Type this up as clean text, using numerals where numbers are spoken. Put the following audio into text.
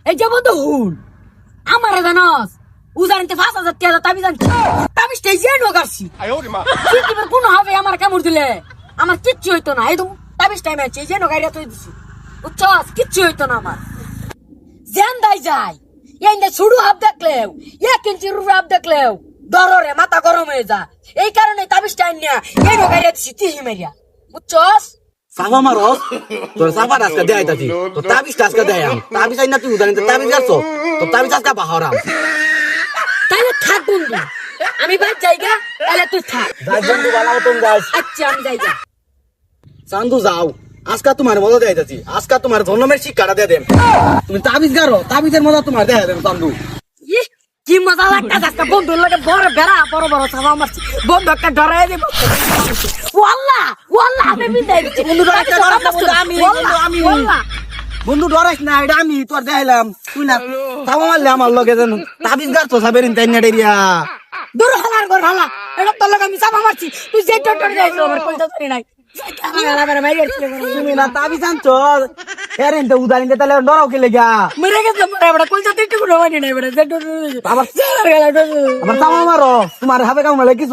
এই যে বন্ধু হুন আমারে জানস উজানিতে 5,000 টাকা তাবিজ আনছি তাবিজ স্টেজে নোগাছি সিটিবার কোন হবে আমার কামড় দিলে আমার কিচ্ছু হইতো না এই তো তাবিজ টাইম আছে যে নোগাইরা তুই দিছি বুঝছস কিচ্ছু হইতো না আমার জেন্দাই যায় এই ছুড়ু হাত দেখলেও 1 ইঞ্চি রূপ হাত দেখলেও ডররে মাথা গরম হয়ে যা এই কারণে তাবিজ টাইম নিয়া এই নোগাইরা দিছি তিহি মারিয়া বুঝছস সাফা মারো তোর সাফা আজকে দেয় তাতি তো তাবিজ আজকে দেয় তাবিজ আইনা তুই উদানি তাবিজ গাছছো তো তাবিজ আজকে বাহরাম তাহলে থাক বন্ধু আমি বাদ যাইগা তাহলে তুই থাক যাই বন্ধু বানাও তুমি গাছ আচ্ছা আমি যাইগা চান্দু যাও আজকে তোমার মজা দেয় তাতি আজকে তোমার ধর্মের শিক্ষাটা দিয়ে দেন তুমি তাবিজ গারো তাবিজের মজা তোমার দেয় দেন চান্দু ইহ, কি মজা লাগতাছে আজকে বন্ধুর লগে বড় বেড়া বড় বড় ছাপা মারছি বন্ধু একটা ডরাই দিব ওয়াল্লাহ ওয়াল্লাহ আমি বিদায় দিচ্ছি বন্ধু ডরাইস না, ডরাইস না, বন্ধু, আমি, বন্ধু, আমি। ওয়াল্লাহ বন্ধু ডরাইস না এটা আমি তোর দেখাইলাম তুই না তামা মারলে আমার লগে যেন তাবিজ গাছছো সাবেরিন তাই না ডেরিয়া দূর হালার ঘর হালা এটা তোর লগে আমি ছাপা মারছি তুই যে ডরে যাইছ আমার কইতা জানি নাই তুমি না তাবিজ আনছো এরেন তো উদারিন তাহলে ডরাও কে লেগা মরে গেছে মরে বড় কইতা তুই টুকু রবানি নাই বড় যে ডরে আবার গেল আবার তামা মারো তোমার হাবে কাম লাগে কিছু